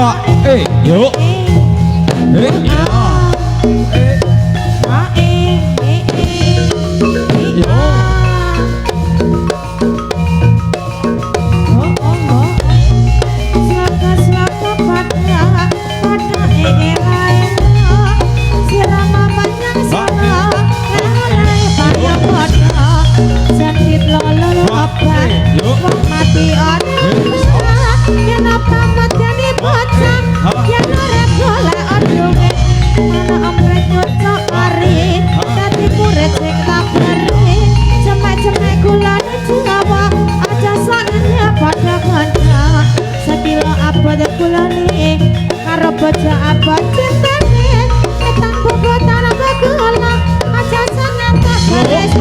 Yuk. Baca apa cintane etan bobotan bagala aja sangat tak beres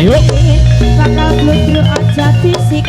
Yuk. Yuk. Bakal bludru aja disik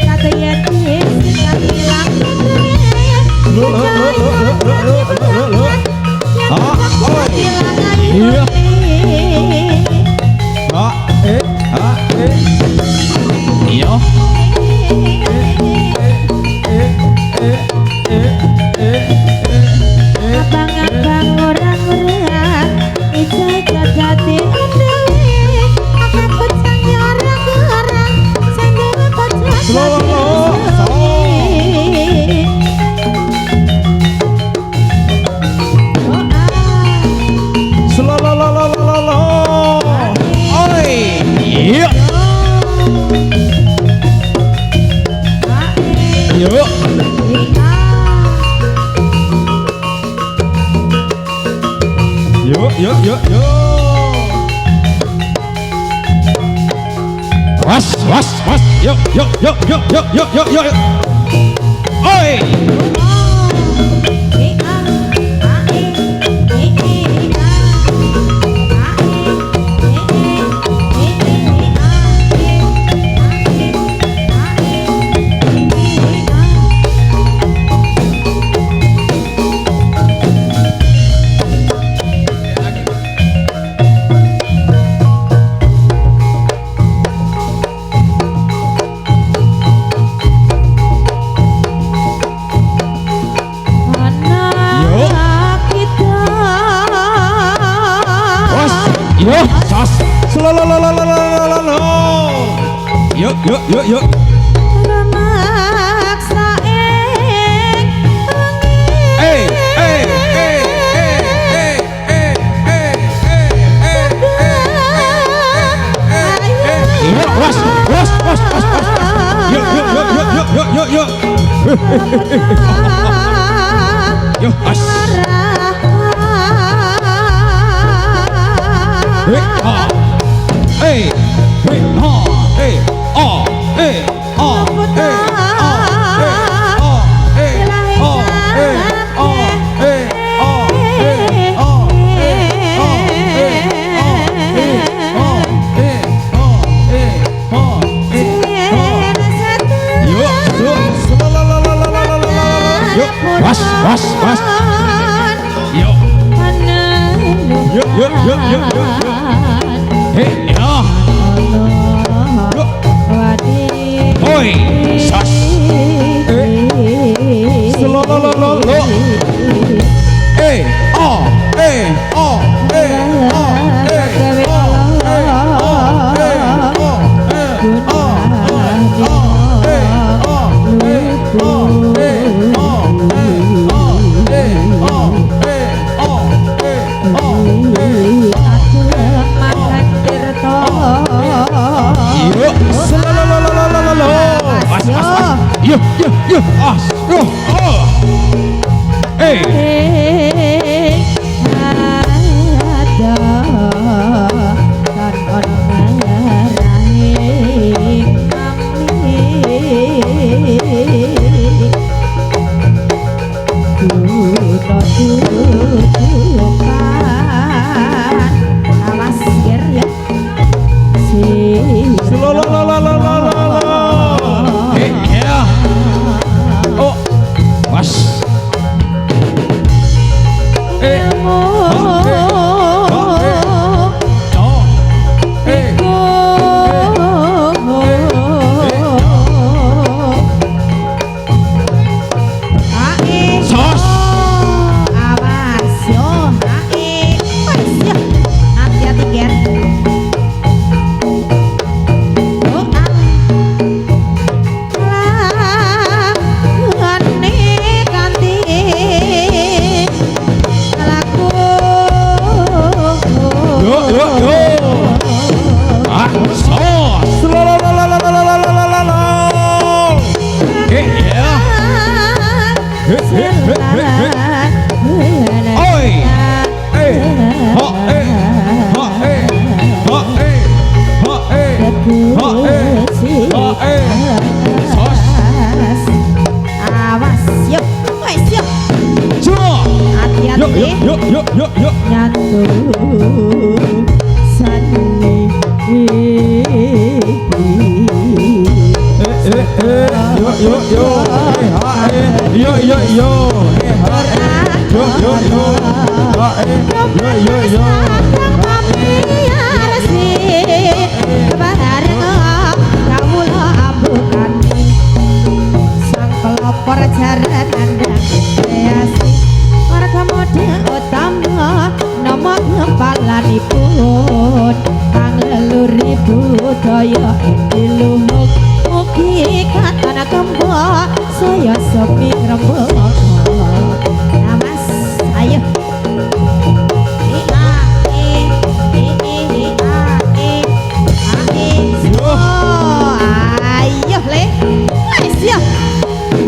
budaya dilumuk mugi katana kembo saya sepi rembuk nah mas ayo ayo le nice ya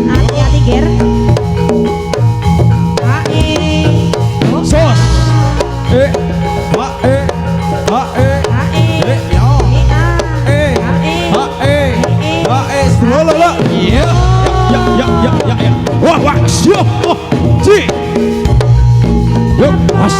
hati-hati ger sos wah wah siap si yuk mas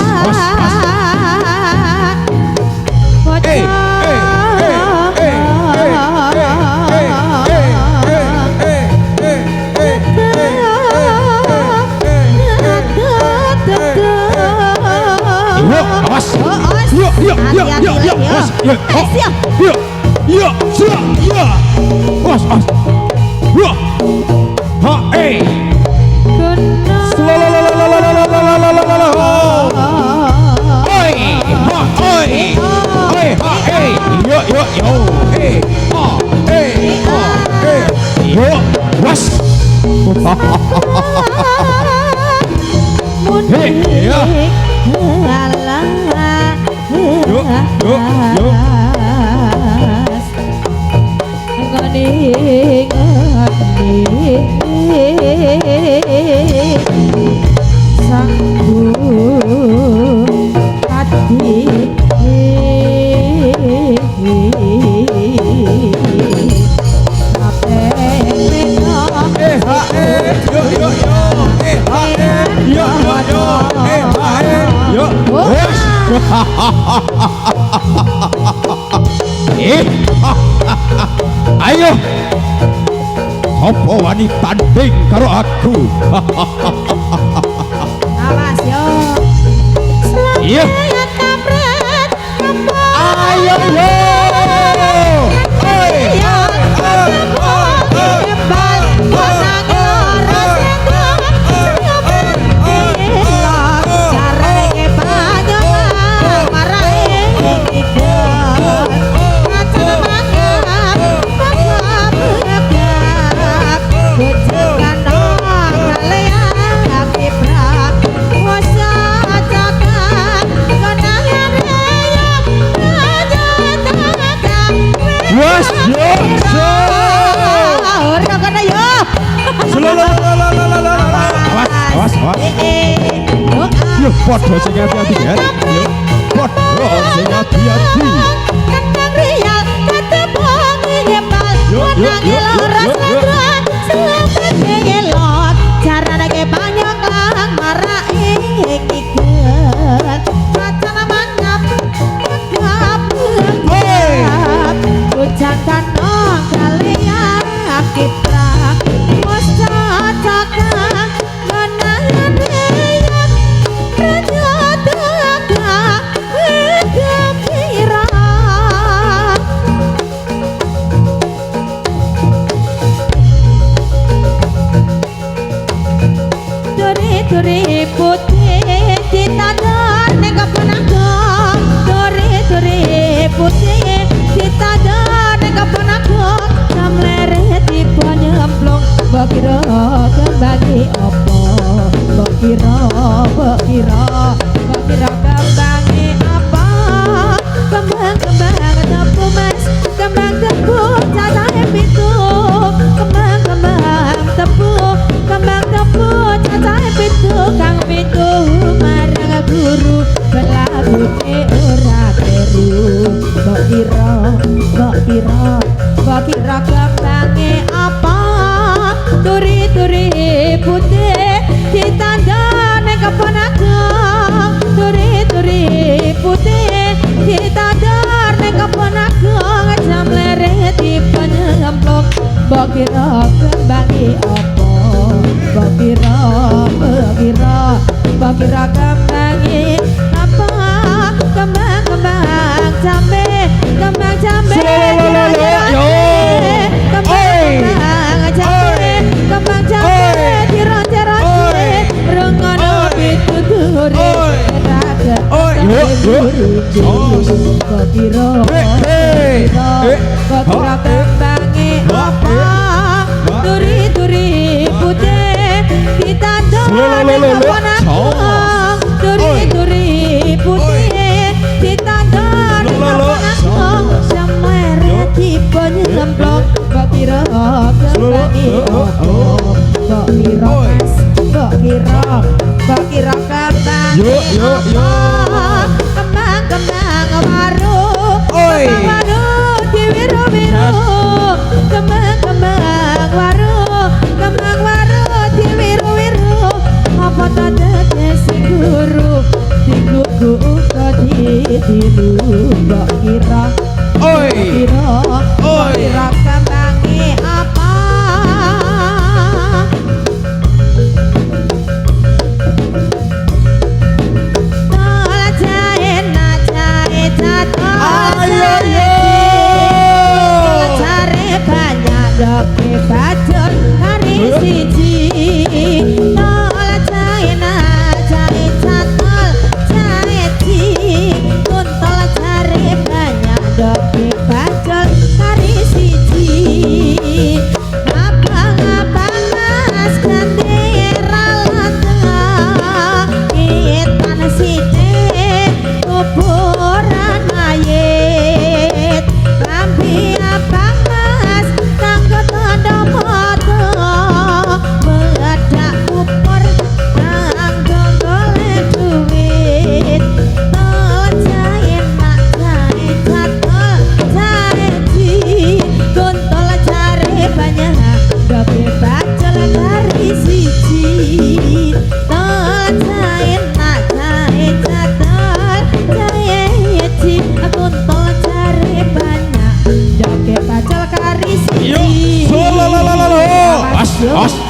ayo apa wani tanding karo aku awas yo iya ayo yo podo sing hati-hati ya yo podo sing hati-hati kenang rial ketepung ngepal menang loras ladran selamat ngelot carane ke banyak lang marai ngikut macana mangap mangap ujan tanong kalian akiprak mosta cakang menahan rial Dore putih ditadar ning keponakan dore putih ditadar ning keponakan samlere tiba nyemplung bakira kembali opo bakira kembali apa kembang tebu mas kembang tebu cacahe pitu kembang tebu cacahe pitu kang pitu marang guru kelabute ora keru bakira kembange apa turi putih ditandar ning keponakan turi putih ditandar ning keponakan jam lere dipenyemplung bakira kembange apa bakira kok kira kembangi apa kembang jambe kembang jambe kembang jambe kembang jambe dironce-ronce rengono pituturi kok kira kembangi apa duri-duri putih ditandang duri-duri putih ditandang semere tipe nyemplung kok kira kembangi kok kira kembang waru diwiru-wiru kembang waru diwiru-wiru apa tadane sing guru digugu kok dilu kok kira kembangi apa Doke bajur hari siji tol jaina jai catol jai ci kuntol jare banyak doke bajur hari siji abang-abang mas gandera lata itan sithik kuburan mayit lambi abang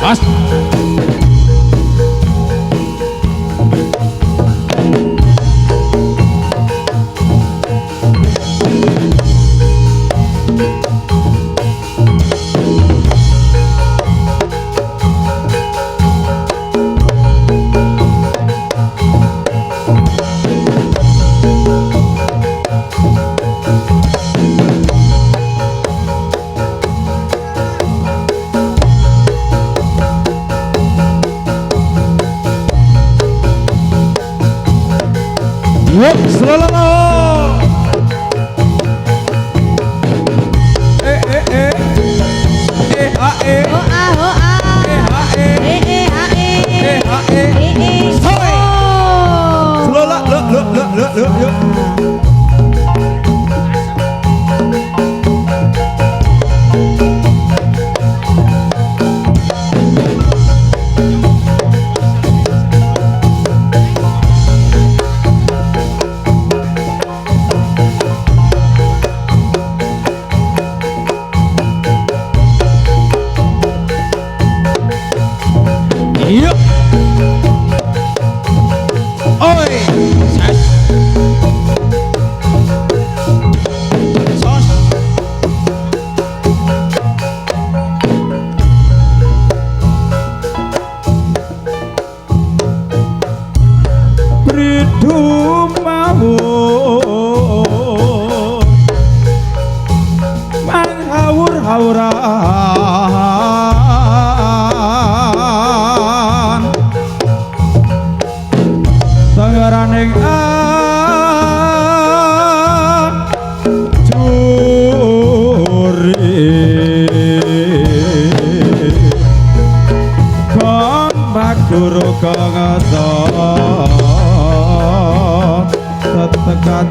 As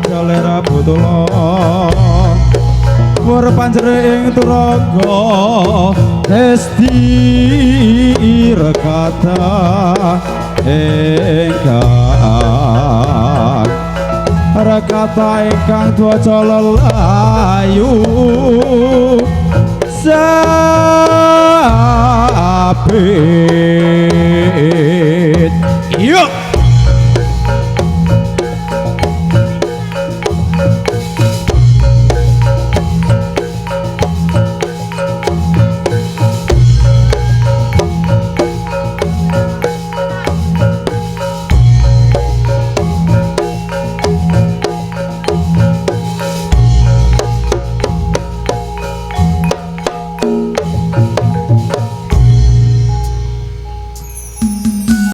Kalera Budala Mur panjering turaga Lesti rekata ingkang rekata ingkang dwaja lelayu sapi